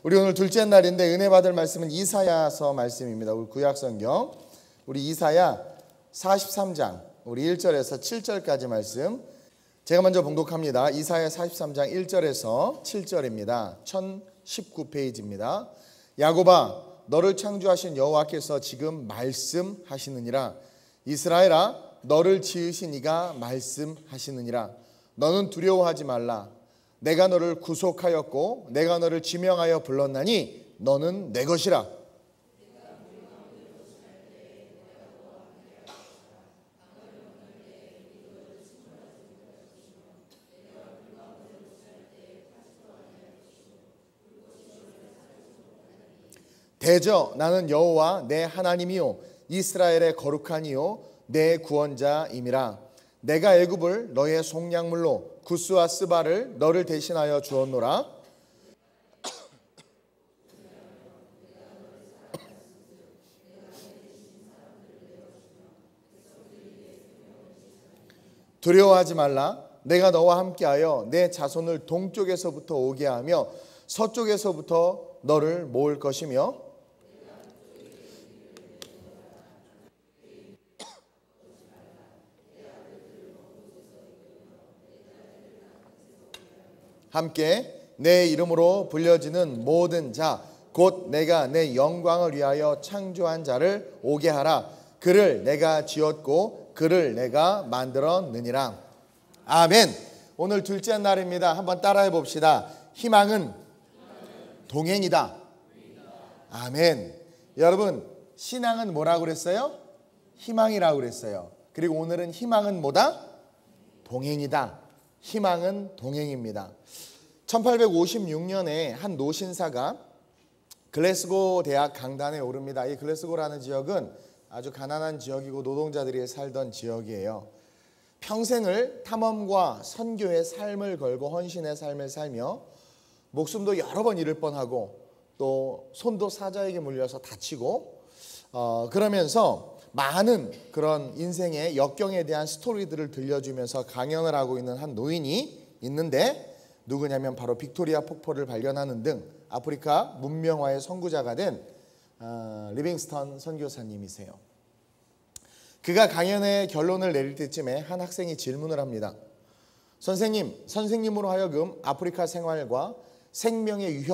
우리 오늘 둘째 날인데 은혜 받을 말씀은 이사야서 말씀입니다. 우리 구약성경 우리 이사야 43장 우리 1절에서 7절까지 말씀 제가 먼저 봉독합니다. 이사야 43장 1절에서 7절입니다. 1019페이지입니다. 야곱아 너를 창조하신 여호와께서 지금 말씀하시느니라. 이스라엘아 너를 지으신 이가 말씀하시느니라. 너는 두려워하지 말라. 내가 너를 구속하였고 내가 너를 지명하여 불렀나니 너는 내 것이라. 대저 나는 여호와 내 하나님이요 이스라엘의 거룩한 이요 내 구원자임이라. 내가 애굽을 너의 속량물로 구스와 스바를 너를 대신하여 주었노라. 두려워하지 말라. 내가 너와 함께하여 내 자손을 동쪽에서부터 오게 하며 서쪽에서부터 너를 모을 것이며 함께 내 이름으로 불려지는 모든 자 곧 내가 내 영광을 위하여 창조한 자를 오게 하라. 그를 내가 지었고 그를 내가 만들었느니라. 아멘. 오늘 둘째 날입니다. 한번 따라해 봅시다. 희망은 동행이다. 아멘. 여러분 신앙은 뭐라고 그랬어요? 희망이라고 그랬어요. 그리고 오늘은 희망은 뭐다? 동행이다. 희망은 동행입니다. 1856년에 한 노신사가 글래스고 대학 강단에 오릅니다. 이 글래스고라는 지역은 아주 가난한 지역이고 노동자들이 살던 지역이에요. 평생을 탐험과 선교의 삶을 걸고 헌신의 삶을 살며 목숨도 여러 번 잃을 뻔하고 또 손도 사자에게 물려서 다치고 그러면서 많은 그런 인생의 역경에 대한 스토리들을 들려주면서 강연을 하고 있는 한 노인이 있는데 누구냐면 바로 빅토리아 폭포를 발견하는 등 아프리카 문명화의 선구자가 된 리빙스턴 선교사님이세요. 그가 강연의 결론을 내릴 때쯤에 한 학생이 질문을 합니다. 선생님으로 하여금 아프리카 생활과 생명의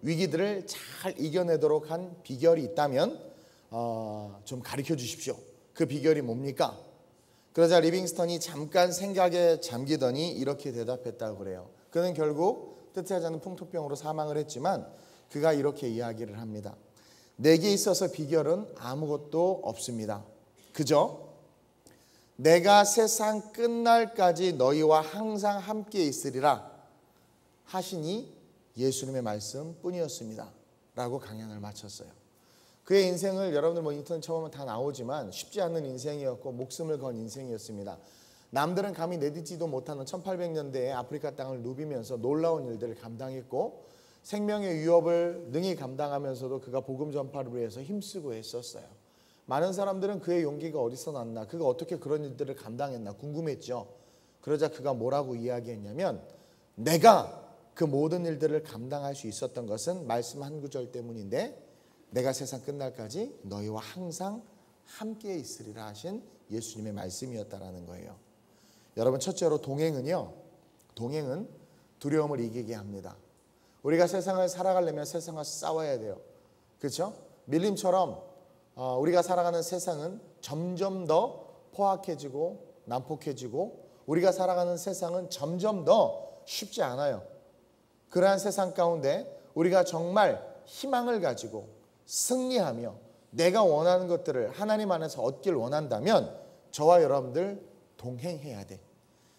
위기들을 잘 이겨내도록 한 비결이 있다면 좀 가르쳐 주십시오. 그 비결이 뭡니까? 그러자 리빙스턴이 잠깐 생각에 잠기더니 이렇게 대답했다고 그래요. 그는 결국 뜻하지 않은 풍토병으로 사망을 했지만 그가 이렇게 이야기를 합니다. 내게 있어서 비결은 아무것도 없습니다. 그저 내가 세상 끝날까지 너희와 항상 함께 있으리라 하시니 예수님의 말씀뿐이었습니다. 라고 강연을 마쳤어요. 그의 인생을 여러분들 뭐 인터넷 쳐보면 다 나오지만 쉽지 않은 인생이었고 목숨을 건 인생이었습니다. 남들은 감히 내딛지도 못하는 1800년대에 아프리카 땅을 누비면서 놀라운 일들을 감당했고 생명의 위협을 능히 감당하면서도 그가 복음 전파를 위해서 힘쓰고 했었어요. 많은 사람들은 그의 용기가 어디서 났나, 그가 어떻게 그런 일들을 감당했나 궁금했죠. 그러자 그가 뭐라고 이야기했냐면 내가 그 모든 일들을 감당할 수 있었던 것은 말씀 한 구절 때문인데 내가 세상 끝날까지 너희와 항상 함께 있으리라 하신 예수님의 말씀이었다라는 거예요. 여러분 첫째로 동행은 두려움을 이기게 합니다. 우리가 세상을 살아가려면 세상과 싸워야 돼요. 그렇죠? 밀림처럼 우리가 살아가는 세상은 점점 더 포악해지고 난폭해지고 우리가 살아가는 세상은 점점 더 쉽지 않아요. 그러한 세상 가운데 우리가 정말 희망을 가지고 승리하며 내가 원하는 것들을 하나님 안에서 얻길 원한다면 저와 여러분들 동행해야 돼.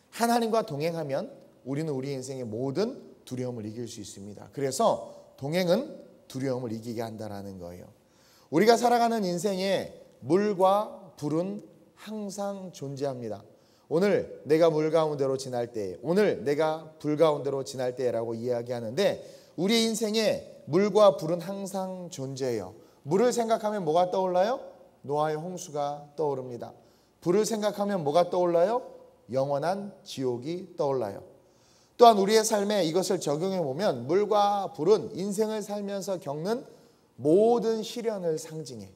하나님과 동행하면 우리는 우리 인생의 모든 두려움을 이길 수 있습니다. 그래서 동행은 두려움을 이기게 한다는 거예요. 우리가 살아가는 인생에 물과 불은 항상 존재합니다. 오늘 내가 물 가운데로 지날 때, 오늘 내가 불 가운데로 지날 때라고 이야기하는데 우리 인생에 물과 불은 항상 존재해요. 물을 생각하면 뭐가 떠올라요? 노아의 홍수가 떠오릅니다. 불을 생각하면 뭐가 떠올라요? 영원한 지옥이 떠올라요. 또한 우리의 삶에 이것을 적용해 보면 물과 불은 인생을 살면서 겪는 모든 시련을 상징해.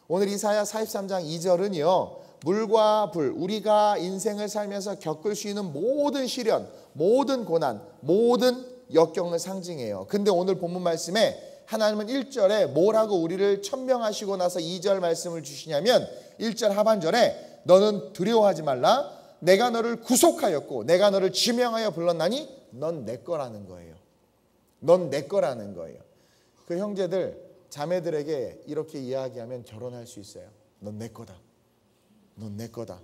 오늘 이사야 43장 2절은요. 물과 불, 우리가 인생을 살면서 겪을 수 있는 모든 시련, 모든 고난, 모든 역경을 상징해요. 근데 오늘 본문 말씀에 하나님은 1절에 뭐라고 우리를 천명하시고 나서 2절 말씀을 주시냐면 1절 하반절에 너는 두려워하지 말라. 내가 너를 구속하였고 내가 너를 지명하여 불렀나니 넌 내 거라는 거예요. 넌 내 거라는 거예요. 그 형제들, 자매들에게 이렇게 이야기하면 결혼할 수 있어요. 넌 내 거다. 넌 내 거다.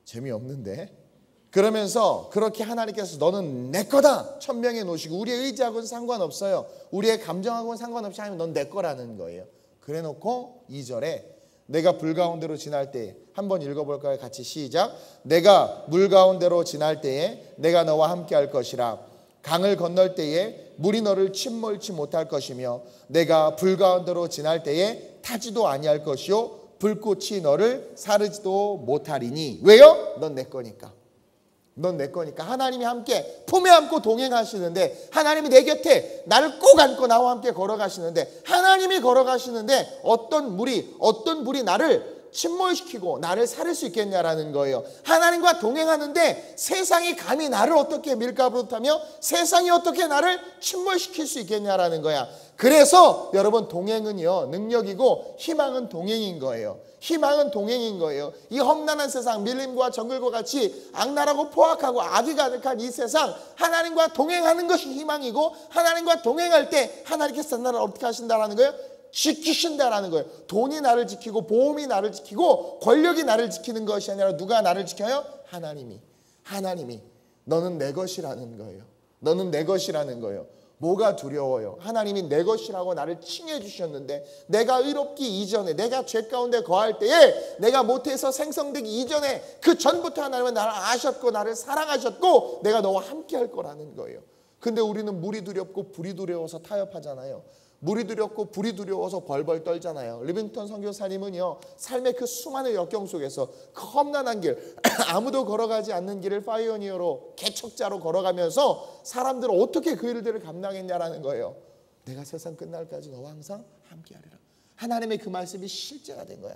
재미없는데? 그러면서 그렇게 하나님께서 너는 내 거다 천명해 놓으시고 우리의 의지하고는 상관없어요. 우리의 감정하고는 상관없이 하면 넌 내 거라는 거예요. 그래 놓고 2절에 내가 불 가운데로 지날 때에, 한번 읽어볼까요? 같이 시작. 내가 물 가운데로 지날 때에 내가 너와 함께 할 것이라. 강을 건널 때에 물이 너를 침몰치 못할 것이며 내가 불 가운데로 지날 때에 타지도 아니할 것이요 불꽃이 너를 사르지도 못하리니. 왜요? 넌 내 거니까. 넌 내 거니까. 하나님이 함께 품에 안고 동행하시는데, 하나님이 내 곁에 나를 꼭 안고 나와 함께 걸어가시는데, 하나님이 걸어가시는데 어떤 불이 나를 침몰시키고 나를 살릴 수 있겠냐라는 거예요. 하나님과 동행하는데 세상이 감히 나를 어떻게 밀가부르타며 세상이 어떻게 나를 침몰시킬 수 있겠냐라는 거야. 그래서 여러분, 동행은요 능력이고 희망은 동행인 거예요. 희망은 동행인 거예요. 이 험난한 세상, 밀림과 정글과 같이 악랄하고 포악하고 악이 가득한 이 세상, 하나님과 동행하는 것이 희망이고, 하나님과 동행할 때 하나님께서 나를 어떻게 하신다라는 거예요? 지키신다라는 거예요. 돈이 나를 지키고 보험이 나를 지키고 권력이 나를 지키는 것이 아니라 누가 나를 지켜요? 하나님이. 너는 내 것이라는 거예요. 너는 내 것이라는 거예요. 뭐가 두려워요? 하나님이 내 것이라고 나를 칭해 주셨는데, 내가 의롭기 이전에, 내가 죄 가운데 거할 때에, 내가 모태에서 생성되기 이전에 그 전부터 하나님은 나를 아셨고 나를 사랑하셨고 내가 너와 함께 할 거라는 거예요. 근데 우리는 물이 두렵고 불이 두려워서 타협하잖아요. 물이 두렵고 불이 두려워서 벌벌 떨잖아요. 리빙턴 선교사님은요, 삶의 그 수많은 역경 속에서 그 험난한 길, 아무도 걸어가지 않는 길을 파이오니어로, 개척자로 걸어가면서 사람들은 어떻게 그 일들을 감당했냐라는 거예요. 내가 세상 끝날까지 너와 항상 함께하리라. 하나님의 그 말씀이 실제가 된 거야.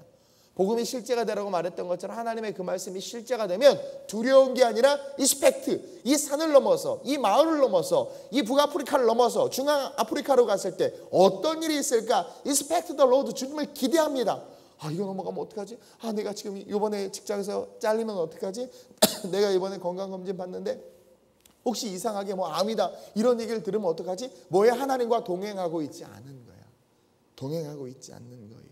복음이 실제가 되라고 말했던 것처럼 하나님의 그 말씀이 실제가 되면 두려운 게 아니라 이스펙트, 이 산을 넘어서, 이 마을을 넘어서, 이 북아프리카를 넘어서 중앙아프리카로 갔을 때 어떤 일이 있을까? 이스펙트 더 로드, 주님을 기대합니다. 이거 넘어가면 어떡하지? 내가 지금 이번에 직장에서 잘리면 어떡하지? 내가 이번에 건강검진 받는데 혹시 이상하게 암이다, 이런 얘기를 들으면 어떡하지? 뭐야? 하나님과 동행하고 있지 않은 거야. 동행하고 있지 않는 거예요.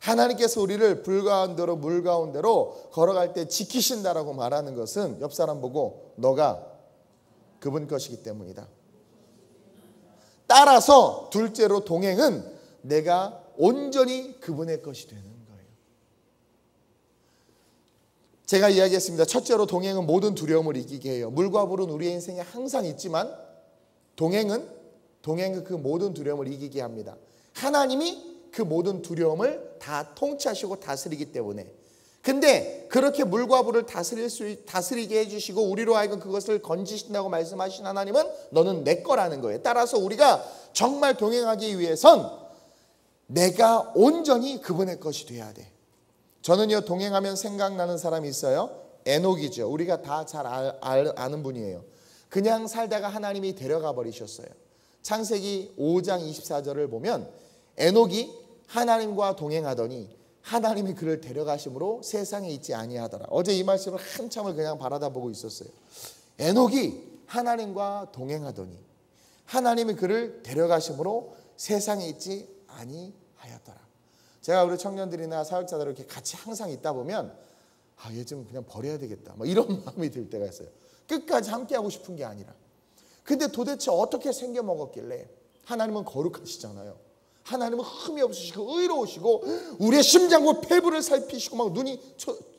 하나님께서 우리를 불 가운데로 물 가운데로 걸어갈 때 지키신다라고 말하는 것은 옆 사람 보고 너가 그분 것이기 때문이다. 따라서 둘째로 동행은 내가 온전히 그분의 것이 되는 거예요. 제가 이야기했습니다. 첫째로 동행은 모든 두려움을 이기게 해요. 물과 불은 우리의 인생에 항상 있지만 동행은 그 모든 두려움을 이기게 합니다. 하나님이 그 모든 두려움을 다 통치하시고 다스리기 때문에. 근데 그렇게 물과 불을 다스리게 해주시고 우리로 하여금 그것을 건지신다고 말씀하신 하나님은 너는 내 거라는 거예요. 따라서 우리가 정말 동행하기 위해선 내가 온전히 그분의 것이 돼야 돼. 저는요, 동행하면 생각나는 사람이 있어요. 에녹이죠. 우리가 다 잘 아는 분이에요. 그냥 살다가 하나님이 데려가 버리셨어요. 창세기 5장 24절을 보면 에녹이 하나님과 동행하더니 하나님이 그를 데려가심으로 세상에 있지 아니하더라. 어제 이 말씀을 한참을 그냥 바라다보고 있었어요. 에녹이 하나님과 동행하더니 하나님이 그를 데려가심으로 세상에 있지 아니하였더라. 제가 우리 청년들이나 사역자들 이렇게 같이 항상 있다 보면 얘 좀 그냥 버려야 되겠다, 이런 마음이 들 때가 있어요. 끝까지 함께하고 싶은 게 아니라. 근데 도대체 어떻게 생겨 먹었길래? 하나님은 거룩하시잖아요. 하나님은 흠이 없으시고 의로우시고 우리의 심장과 폐부를 살피시고 눈이,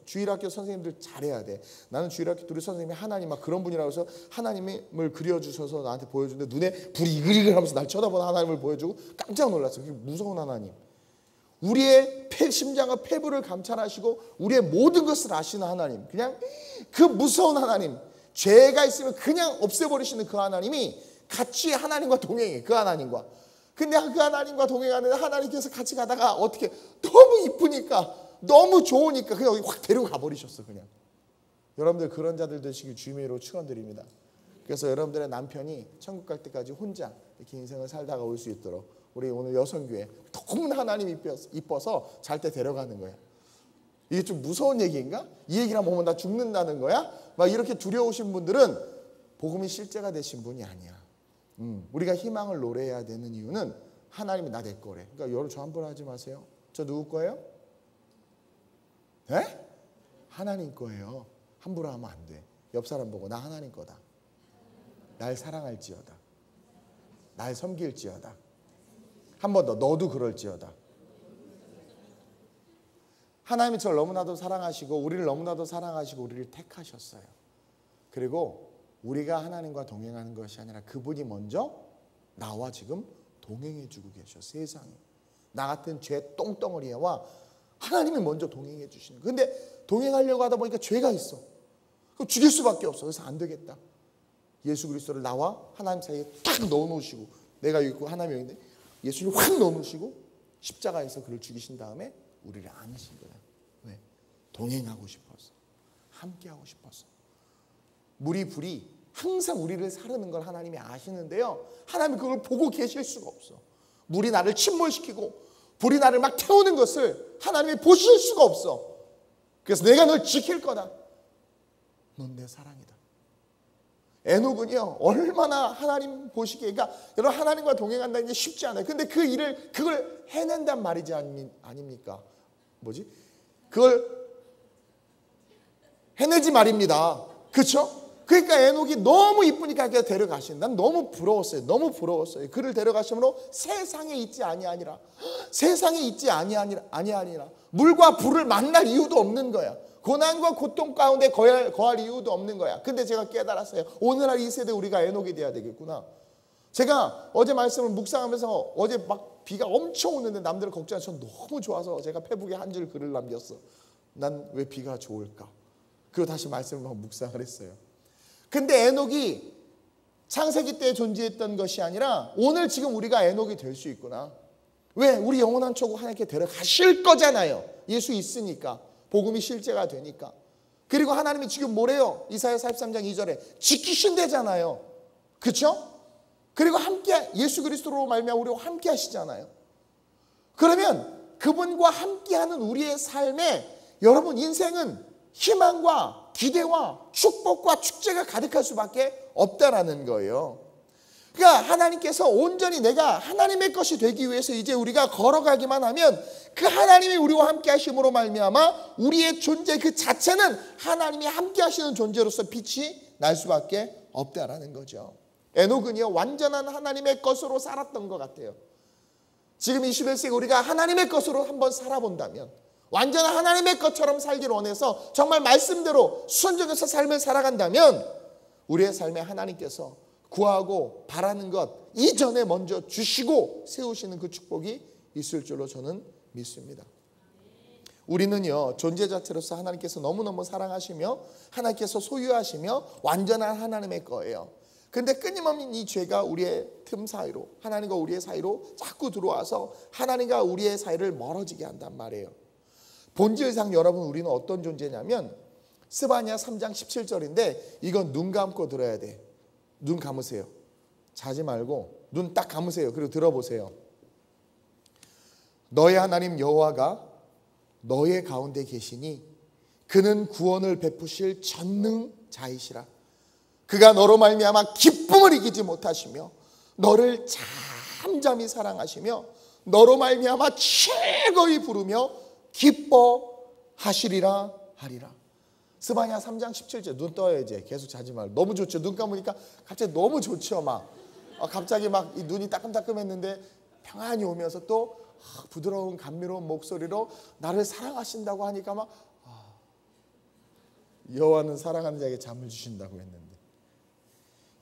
주일학교 선생님들 잘해야 돼. 나는 주일학교 우리 선생님이 하나님 그런 분이라고 해서 하나님을 그려주셔서 나한테 보여주는데 눈에 불이 이글이글 하면서 날 쳐다보는 하나님을 보여주고 깜짝 놀랐어요. 무서운 하나님. 우리의 심장과 폐부를 감찰하시고 우리의 모든 것을 아시는 하나님. 그냥 그 무서운 하나님, 죄가 있으면 그냥 없애버리시는 그 하나님이 같이 하나님과 동행해. 그 하나님과. 근데 그 하나님과 동행하는 하나님께서 같이 가다가 어떻게 너무 이쁘니까 너무 좋으니까 그냥 여기 확 데리고 가버리셨어. 그냥. 여러분들 그런 자들 되시길 주님으로 축원드립니다. 그래서 여러분들의 남편이 천국 갈 때까지 혼자 이렇게 인생을 살다가 올 수 있도록 우리 오늘 여성교회 너무 하나님 이뻐서 잘 때 데려가는 거야. 이게 좀 무서운 얘기인가? 이 얘기를 하면 나 죽는다는 거야? 막 이렇게 두려우신 분들은 복음이 실제가 되신 분이 아니야. 우리가 희망을 노래해야 되는 이유는 하나님이 나 내 거래. 그러니까 여러분 저 함부로 하지 마세요. 저 누구 거예요? 네? 하나님 거예요. 함부로 하면 안 돼. 옆 사람 보고 나 하나님 거다. 날 사랑할지어다. 날 섬길지어다. 한 번 더 너도 그럴지어다. 하나님이 저를 너무나도 사랑하시고 우리를 너무나도 사랑하시고 우리를 택하셨어요. 그리고 우리가 하나님과 동행하는 것이 아니라 그분이 먼저 나와 지금 동행해 주고 계셔. 세상에. 나 같은 죄 똥덩어리와 하나님이 먼저 동행해 주시는 거예요. 근데 동행하려고 하다 보니까 죄가 있어. 그럼 죽일 수밖에 없어. 그래서 안 되겠다. 예수 그리스도를 나와 하나님 사이에 딱 넣어놓으시고 내가 여기 있고 하나님이 여기 있는데 예수를 확 넣어놓으시고 십자가에서 그를 죽이신 다음에 우리를 안으신 거야. 왜? 동행하고 싶어서. 함께하고 싶어서. 물이 불이 항상 우리를 사르는 걸 하나님이 아시는데요. 하나님이 그걸 보고 계실 수가 없어. 물이 나를 침몰시키고 불이 나를 막 태우는 것을 하나님이 보실 수가 없어. 그래서 내가 널 지킬 거다. 넌 내 사랑이다. 에녹은요 얼마나 하나님 보시기에 그러니까 여러분 하나님과 동행한다는 게 쉽지 않아요. 근데 그걸 해낸단 말이지 아닙니까? 뭐지? 그걸 해내지 말입니다. 그렇죠? 그러니까 에녹이 너무 이쁘니까 그냥 데려가신. 난 너무 부러웠어요. 너무 부러웠어요. 그를 데려가심으로 세상에 있지 아니하니라. 세상에 있지 아니하니라. 물과 불을 만날 이유도 없는 거야. 고난과 고통 가운데 거할 이유도 없는 거야. 근데 제가 깨달았어요. 오늘날 이 세대 우리가 에녹이 돼야 되겠구나. 제가 어제 말씀을 묵상하면서 어제 막 비가 엄청 오는데 남들을 걱정해서 너무 좋아서 제가 페북에 한 줄 글을 남겼어. 난 왜 비가 좋을까? 그리고 다시 말씀을 막 묵상을 했어요. 근데 에녹이 창세기 때 존재했던 것이 아니라 오늘 지금 우리가 에녹이 될 수 있구나. 왜? 우리 영원한 천국 하나님께 데려가실 거잖아요. 예수 있으니까. 복음이 실제가 되니까. 그리고 하나님이 지금 뭐래요? 이사야 43장 2절에 지키신대잖아요. 그렇죠? 그리고 함께 예수 그리스도로 말미암아 우리와 함께 하시잖아요. 그러면 그분과 함께하는 우리의 삶에 여러분 인생은 희망과 기대와 축복과 축제가 가득할 수밖에 없다라는 거예요. 그러니까 하나님께서 온전히 내가 하나님의 것이 되기 위해서 이제 우리가 걸어가기만 하면 그 하나님이 우리와 함께 하심으로 말미암아 우리의 존재 그 자체는 하나님이 함께 하시는 존재로서 빛이 날 수밖에 없다라는 거죠. 에녹은요 완전한 하나님의 것으로 살았던 것 같아요. 지금 21세기 우리가 하나님의 것으로 한번 살아본다면 완전한 하나님의 것처럼 살기를 원해서 정말 말씀대로 순종해서 삶을 살아간다면 우리의 삶에 하나님께서 구하고 바라는 것 이전에 먼저 주시고 세우시는 그 축복이 있을 줄로 저는 믿습니다. 우리는요 존재 자체로서 하나님께서 너무너무 사랑하시며 하나님께서 소유하시며 완전한 하나님의 거예요. 근데 끊임없는 이 죄가 우리의 틈 사이로 하나님과 우리의 사이로 자꾸 들어와서 하나님과 우리의 사이를 멀어지게 한단 말이에요. 본질상 여러분 우리는 어떤 존재냐면 스바냐 3장 17절인데 이건 눈 감고 들어야 돼. 눈 감으세요. 자지 말고 눈 딱 감으세요. 그리고 들어보세요. 너의 하나님 여호와가 너의 가운데 계시니 그는 구원을 베푸실 전능자이시라. 그가 너로 말미암아 기쁨을 이기지 못하시며 너를 잠잠히 사랑하시며 너로 말미암아 최고히 부르며 기뻐하시리라 하리라. 스바냐 3장 17절 눈 떠요. 이제 계속 자지 말고. 너무 좋죠. 눈 감으니까 갑자기 너무 좋죠. 막 갑자기 막 이 눈이 따끔따끔했는데 평안히 오면서 또 부드러운 감미로운 목소리로 나를 사랑하신다고 하니까 막 여호와는 사랑하는 자에게 잠을 주신다고 했는데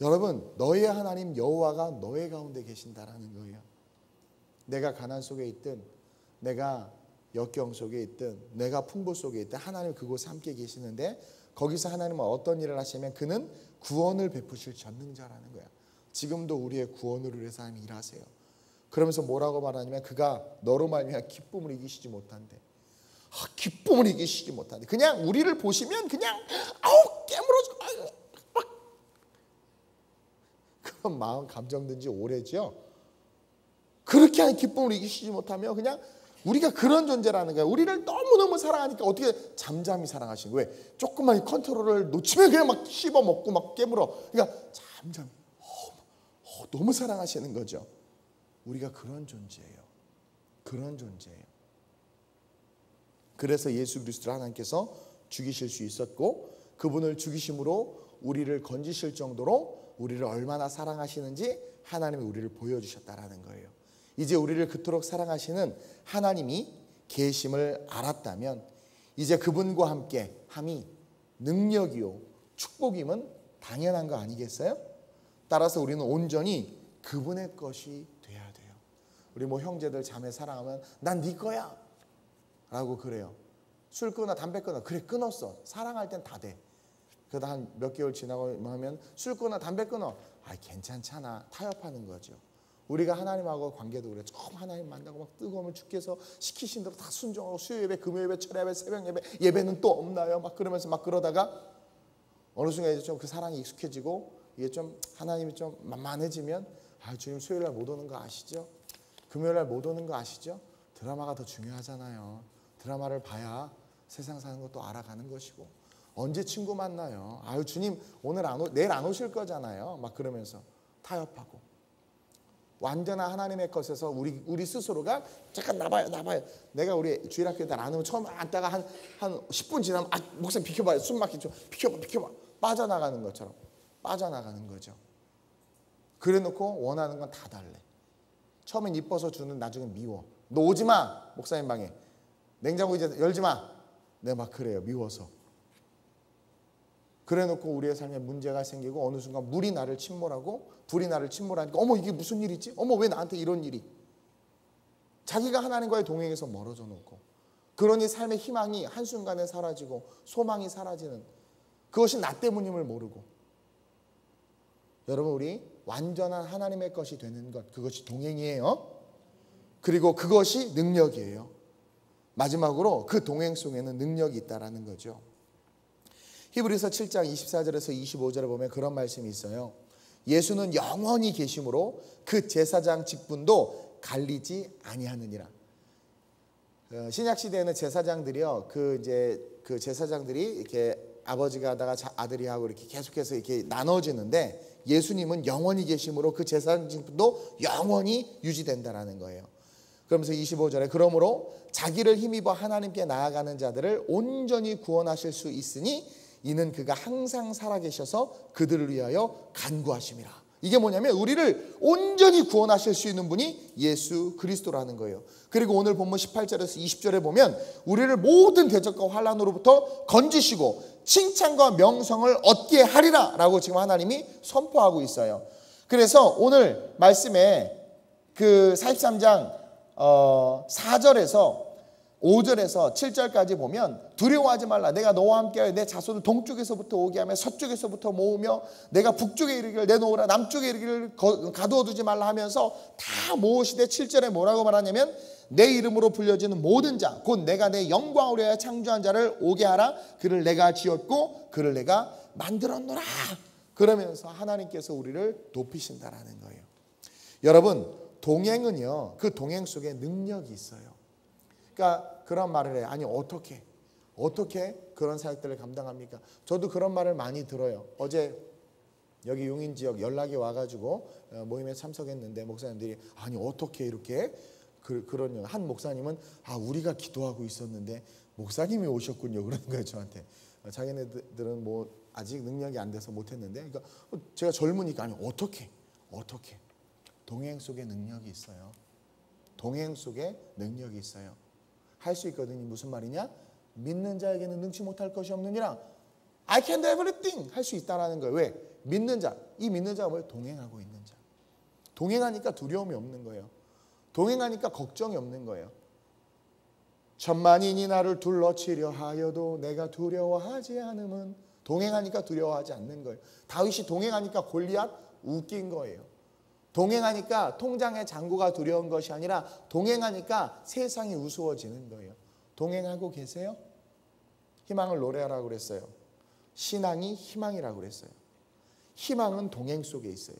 여러분 너의 하나님 여호와가 너의 가운데 계신다라는 거예요. 내가 가난 속에 있든 내가 역경 속에 있든 내가 풍부 속에 있든 하나님 그곳에 함께 계시는데 거기서 하나님은 어떤 일을 하시면 그는 구원을 베푸실 전능자라는 거야. 지금도 우리의 구원을 위해서 하나님 일하세요. 그러면서 뭐라고 말하냐면 그가 너로 말미암아 기쁨을 이기시지 못한대. 기쁨을 이기시지 못한대. 그냥 우리를 보시면 그냥 깨물어져. 그런 마음 감정 든지 오래죠. 그렇게 하는 기쁨을 이기시지 못하면 그냥 우리가 그런 존재라는 거예요. 우리를 너무너무 사랑하니까 어떻게 잠잠히 사랑하시는 거예요. 왜? 조금만 컨트롤을 놓치면 그냥 막 씹어먹고 막 깨물어. 그러니까 잠잠히 너무 사랑하시는 거죠. 우리가 그런 존재예요. 그런 존재예요. 그래서 예수 그리스도를 하나님께서 죽이실 수 있었고 그분을 죽이심으로 우리를 건지실 정도로 우리를 얼마나 사랑하시는지 하나님이 우리를 보여주셨다라는 거예요. 이제 우리를 그토록 사랑하시는 하나님이 계심을 알았다면 이제 그분과 함께 함이 능력이요 축복임은 당연한 거 아니겠어요? 따라서 우리는 온전히 그분의 것이 돼야 돼요. 우리 뭐 형제들 자매 사랑하면 난 네 거야 라고 그래요. 술 끊어 담배 끊어 그래 끊었어. 사랑할 땐 다 돼. 그러다 한 몇 개월 지나고 하면 술 끊어 담배 끊어 괜찮잖아. 타협하는 거죠. 우리가 하나님하고 관계도 그래. 처음 하나님 만나고 막 뜨거우면 주께서 시키신 대로 다 순종하고 수요 예배, 금요 예배, 철야 예배, 새벽 예배, 예배는 또 없나요? 막 그러면서 막 그러다가 어느 순간 이제 좀 그 사랑이 익숙해지고 이게 좀 하나님이 좀 만만해지면 주님 수요일 날 못 오는 거 아시죠? 금요일 날 못 오는 거 아시죠? 드라마가 더 중요하잖아요. 드라마를 봐야 세상 사는 것도 알아가는 것이고 언제 친구 만나요? 주님 오늘 내일 안 오실 거잖아요. 막 그러면서 타협하고 완전한 하나님의 것에서 우리 스스로가 잠깐 나봐요. 내가 우리 주일학교 때 안 오면 처음 앉다가 한 10분 지나면 목사님 비켜봐요. 숨 막히죠. 비켜봐. 빠져나가는 것처럼 빠져나가는 거죠. 그래놓고 원하는 건 다 달래. 처음엔 이뻐서 주는 나중엔 미워. 너 오지 마 목사님 방에. 냉장고 이제 열지 마. 내가 막 그래요. 미워서. 그래놓고 우리의 삶에 문제가 생기고 어느 순간 물이 나를 침몰하고 불이 나를 침몰하니까 어머 이게 무슨 일이지? 어머 왜 나한테 이런 일이? 자기가 하나님과의 동행에서 멀어져 놓고 그러니 삶의 희망이 한순간에 사라지고 소망이 사라지는 그것이 나 때문임을 모르고 여러분 우리 완전한 하나님의 것이 되는 것 그것이 동행이에요. 그리고 그것이 능력이에요. 마지막으로 그 동행 속에는 능력이 있다라는 거죠. 히브리서 7장 24절에서 25절에 보면 그런 말씀이 있어요. 예수는 영원히 계심으로 그 제사장 직분도 갈리지 아니하느니라. 신약 시대에는 제사장들이요. 그 제사장들이 이렇게 아버지가 하다가 아들이 하고 이렇게 계속해서 이렇게 나눠지는데 예수님은 영원히 계심으로 그 제사장 직분도 영원히 유지된다라는 거예요. 그러면서 25절에 그러므로 자기를 힘입어 하나님께 나아가는 자들을 온전히 구원하실 수 있으니 이는 그가 항상 살아계셔서 그들을 위하여 간구하심이라. 이게 뭐냐면 우리를 온전히 구원하실 수 있는 분이 예수 그리스도라는 거예요. 그리고 오늘 본문 18절에서 20절에 보면 우리를 모든 대적과 환난으로부터 건지시고 칭찬과 명성을 얻게 하리라 라고 지금 하나님이 선포하고 있어요. 그래서 오늘 말씀에 그 43장 4절에서 5절에서 7절까지 보면 두려워하지 말라. 내가 너와 함께하여 내 자손을 동쪽에서부터 오게 하며 서쪽에서부터 모으며 내가 북쪽에 이르기를 내놓으라 남쪽에 이르기를 가두어 두지 말라 하면서 다 모으시되 7절에 뭐라고 말하냐면 내 이름으로 불려지는 모든 자 곧 내가 내 영광을 위하여 창조한 자를 오게 하라. 그를 내가 지었고 그를 내가 만들었노라. 그러면서 하나님께서 우리를 높이신다라는 거예요. 여러분 동행은요 그 동행 속에 능력이 있어요. 그러니까 그런 말을 해요. 아니 어떻게 그런 사역들을 감당합니까? 저도 그런 말을 많이 들어요. 어제 여기 용인 지역 연락이 와가지고 모임에 참석했는데 목사님들이 아니 어떻게 이렇게 그런 한 목사님은 우리가 기도하고 있었는데 목사님이 오셨군요 그러는 거예요 저한테. 자기네들은 뭐 아직 능력이 안 돼서 못했는데 그러니까 제가 젊으니까 아니 어떻게 동행 속에 능력이 있어요. 동행 속에 능력이 있어요. 할 수 있거든요. 무슨 말이냐? 믿는 자에게는 능치 못할 것이 없느니라. I can do everything. 할 수 있다라는 거예요. 왜? 믿는 자. 이 믿는 자가 뭐예요? 동행하고 있는 자. 동행하니까 두려움이 없는 거예요. 동행하니까 걱정이 없는 거예요. 천만인이 나를 둘러치려 하여도 내가 두려워하지 않음은, 동행하니까 두려워하지 않는 거예요. 다윗이 동행하니까 골리앗 웃긴 거예요. 동행하니까 통장의 잔고가 두려운 것이 아니라 동행하니까 세상이 우스워지는 거예요. 동행하고 계세요? 희망을 노래하라고 그랬어요. 신앙이 희망이라고 그랬어요. 희망은 동행 속에 있어요.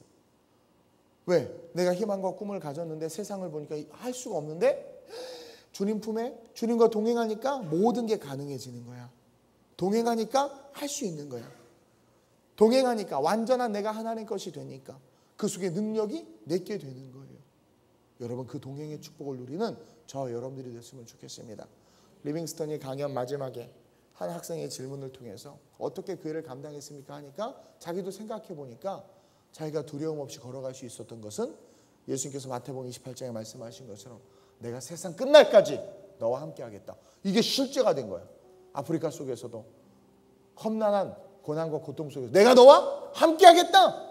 왜? 내가 희망과 꿈을 가졌는데 세상을 보니까 할 수가 없는데 주님 품에 주님과 동행하니까 모든 게 가능해지는 거야. 동행하니까 할 수 있는 거야. 동행하니까 완전한 내가 하나님 것이 되니까 그 속에 능력이 내게 되는 거예요. 여러분, 그 동행의 축복을 누리는 저 여러분들이 됐으면 좋겠습니다. 리빙스턴이 강연 마지막에 한 학생의 질문을 통해서 어떻게 그 일을 감당했습니까 하니까 자기도 생각해 보니까 자기가 두려움 없이 걸어갈 수 있었던 것은 예수님께서 마태복음 28장에 말씀하신 것처럼 내가 세상 끝날까지 너와 함께 하겠다. 이게 실제가 된 거야. 아프리카 속에서도 험난한 고난과 고통 속에서 내가 너와 함께 하겠다.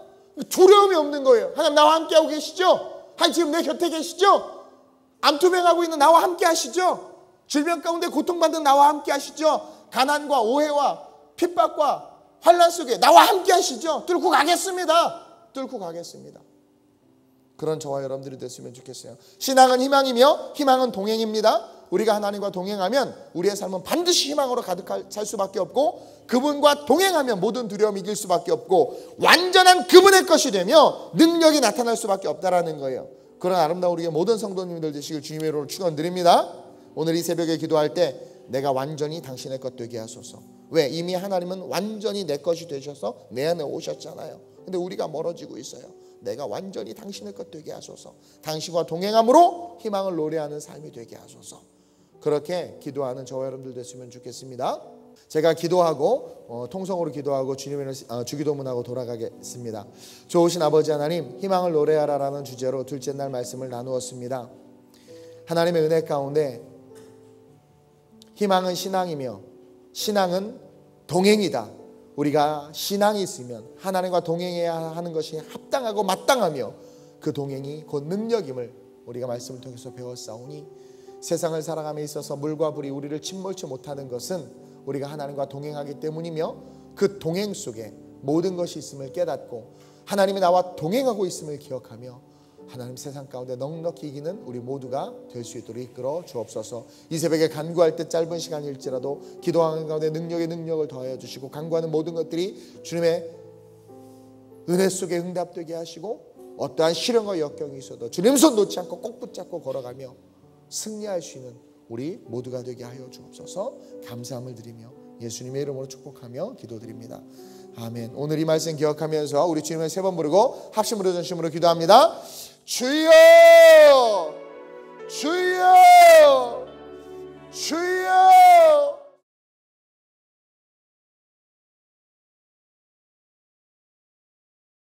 두려움이 없는 거예요. 하나님 나와 함께 하고 계시죠? 하나님 지금 내 곁에 계시죠? 암투병하고 있는 나와 함께 하시죠? 질병 가운데 고통받는 나와 함께 하시죠? 가난과 오해와 핍박과 환난 속에 나와 함께 하시죠? 뚫고 가겠습니다. 뚫고 가겠습니다. 그런 저와 여러분들이 됐으면 좋겠어요. 신앙은 희망이며 희망은 동행입니다. 우리가 하나님과 동행하면 우리의 삶은 반드시 희망으로 가득 찰 수밖에 없고, 그분과 동행하면 모든 두려움 이길 수밖에 없고, 완전한 그분의 것이 되며 능력이 나타날 수밖에 없다라는 거예요. 그런 아름다운 우리의 모든 성도님들 되시길 주님의 이름으로 축원드립니다. 오늘 이 새벽에 기도할 때 내가 완전히 당신의 것 되게 하소서. 왜? 이미 하나님은 완전히 내 것이 되셔서 내 안에 오셨잖아요. 근데 우리가 멀어지고 있어요. 내가 완전히 당신의 것 되게 하소서. 당신과 동행함으로 희망을 노래하는 삶이 되게 하소서. 그렇게 기도하는 저와 여러분들 됐으면 좋겠습니다. 제가 기도하고 통성으로 기도하고 주님의 주기도문하고 돌아가겠습니다. 좋으신 아버지 하나님, 희망을 노래하라라는 주제로 둘째 날 말씀을 나누었습니다. 하나님의 은혜 가운데 희망은 신앙이며 신앙은 동행이다. 우리가 신앙이 있으면 하나님과 동행해야 하는 것이 합당하고 마땅하며 그 동행이 곧 능력임을 우리가 말씀을 통해서 배웠사오니, 세상을 살아감에 있어서 물과 불이 우리를 침몰치 못하는 것은 우리가 하나님과 동행하기 때문이며, 그 동행 속에 모든 것이 있음을 깨닫고 하나님이 나와 동행하고 있음을 기억하며 하나님 세상 가운데 넉넉히 이기는 우리 모두가 될 수 있도록 이끌어 주옵소서. 이 새벽에 간구할 때 짧은 시간일지라도 기도하는 가운데 능력을 더하여 주시고, 간구하는 모든 것들이 주님의 은혜 속에 응답되게 하시고, 어떠한 시련과 역경이 있어도 주님 손 놓지 않고 꼭 붙잡고 걸어가며 승리할 수 있는 우리 모두가 되게 하여 주옵소서. 감사함을 드리며 예수님의 이름으로 축복하며 기도드립니다. 아멘. 오늘 이 말씀 기억하면서 우리 주님을 세 번 부르고 합심으로 전심으로 기도합니다. 주여!